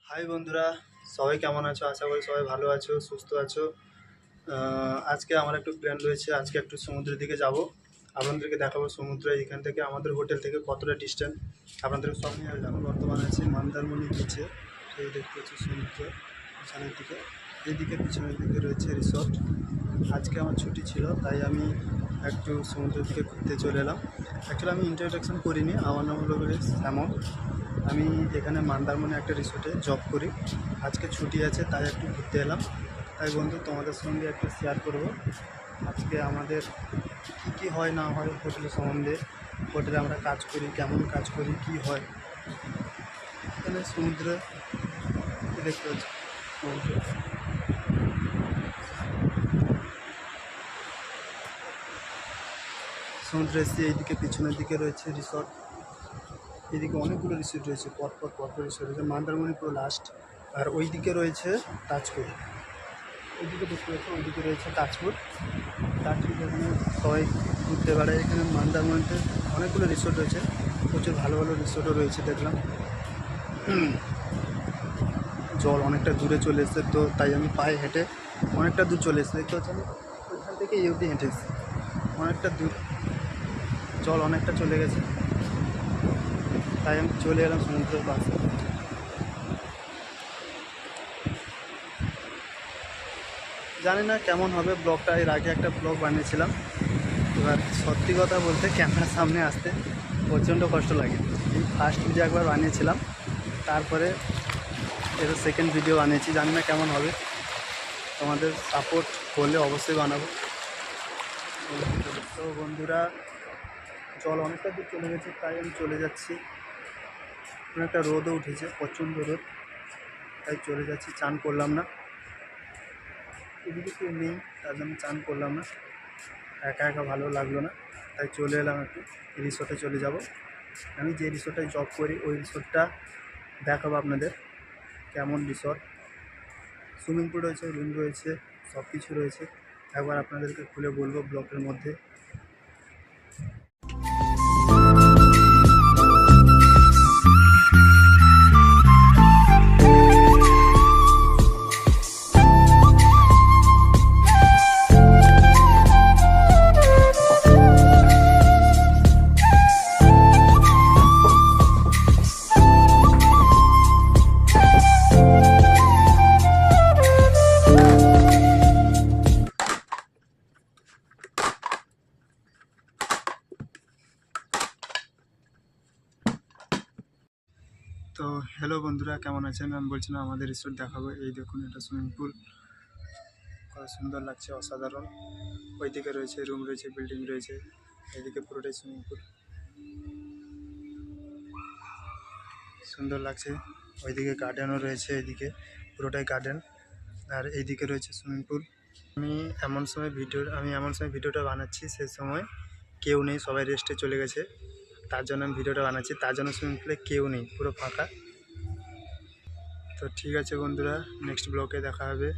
High বন্ধুরা, সবাই কেমন আছো? আশা করি সবাই ভালো আছো, সুস্থ আছো। আজকে আমার একটু প্ল্যান রয়েছে, আজকে একটু সমুদ্রের দিকে যাব। আপনাদেরকে দেখাবো সমুদ্র এখান থেকে আমাদের হোটেল থেকে কতটা ডিস্টেন্স আপনাদেরকে সব নিয়ে যাবো। বর্তমানে আছি মন্দারমণি বিচে। এই দেখতে পাচ্ছি সমুদ্র পিছনের দিকে, এইদিকে পিছনের দিকে রয়েছে রিসর্ট। আজকে আমার ছুটি ছিল, তাই আমি একটু সমুদ্রের দিকে ঘুরতে চলে এলাম। অ্যাকচুয়ালি আমি ইন্ট্রোডাকশন করিনি, আমার নাম হলো শ্যামল। আমি এখানে মন্দারমণি একটা রিসোর্টে জব করি। আজকে ছুটি আছে, তাই একটু ঘুরতে এলাম। তাই বন্ধু, তোমাদের সঙ্গে একটু শেয়ার করব আজকে আমাদের কী কী হয় না হয় হোটেলের সম্বন্ধে। হোটেলে আমরা কাজ করি, কেমন কাজ করি, কী হয় এখানে সমুদ্রে দেখতে পাচ্ছি। সমুদ্র সমুদ্রে এসে এইদিকে পিছনের দিকে রয়েছে রিসর্ট। এদিকে অনেকগুলো রিসোর্ট রয়েছে, পরপর রিসোর্ট রয়েছে। মন্দারমণি পুরো লাস্ট, আর ওই দিকে রয়েছে তাজপুর। ওইদিকে দেখতে পাচ্ছি, ওইদিকে রয়েছে তাজপুর। এখানে সবাই ঘুরতে বেড়ায়। এখানে মন্দারমণিতে অনেকগুলো রিসোর্ট রয়েছে, প্রচুর ভালো ভালো রিসোর্টও রয়েছে দেখলাম। জল অনেকটা দূরে চলে এসেছে, তো তাই আমি পায়ে হেঁটে অনেকটা দূর চলে এসেছি। দেখতে পাচ্ছি আমি ওইখান থেকে এই অবধি হেঁটে এসেছি, অনেকটা দূর। জল অনেকটা চলে গেছে, তাই আমি চলে এলাম সমুদ্রের পাশে। জানি না কেমন হবে ব্লগটা, এর আগে একটা ব্লগ বানিয়েছিলাম। এবার সত্যি কথা বলতে ক্যামেরার সামনে আসতে প্রচণ্ড কষ্ট লাগে। এই ফার্স্ট ভিডিও একবার বানিয়েছিলাম, তারপরে এটা সেকেন্ড ভিডিও বানিয়েছি। জানি না কেমন হবে, তোমাদের সাপোর্ট করলে অবশ্যই বানাবো। তো বন্ধুরা, জল অনেকটা দূর চলে গেছে, তাই আমি চলে যাচ্ছি। অনেকটা রোদও উঠেছে, প্রচণ্ড রোদ, তাই চলে যাচ্ছি। চান করলাম না, এদিকে কেউ নেই, তার জন্য চান করলাম না। একা একা ভালো লাগলো না, তাই চলে এলাম। একটু রিসোর্টে চলে যাব। আমি যে রিসোর্টে জব করি ওই রিসোর্টটা দেখাবো আপনাদের, কেমন রিসোর্ট। সুইমিং পুল রয়েছে, রুম রয়েছে, সব কিছু রয়েছে। একবার আপনাদেরকে খুলে বলবো ব্লগের মধ্যে। তো হ্যালো বন্ধুরা, কেমন আছেন? আমি বলছিলাম আমাদের রিসোর্ট দেখাবো। এই দেখুন, এটা সুইমিং পুল, কত সুন্দর লাগছে, অসাধারণ। ওইদিকে রয়েছে রুম রয়েছে, বিল্ডিং রয়েছে, এইদিকে পুরোটাই সুইমিং পুল, সুন্দর লাগছে। ওইদিকে গার্ডেনও রয়েছে, এইদিকে পুরোটাই গার্ডেন, আর এইদিকে রয়েছে সুইমিং পুল। আমি এমন সময় ভিডিওটা বানাচ্ছি, সেই সময় কেউ নেই, সবাই রেস্টে চলে গেছে। তার জন্য আমি ভিডিওটা বানাচ্ছি, তার জন্য সুইমিং পুলে কেউ নেই, পুরো ফাঁকা। তো ঠিক আছে বন্ধুরা, নেক্সট ব্লগে দেখা হবে।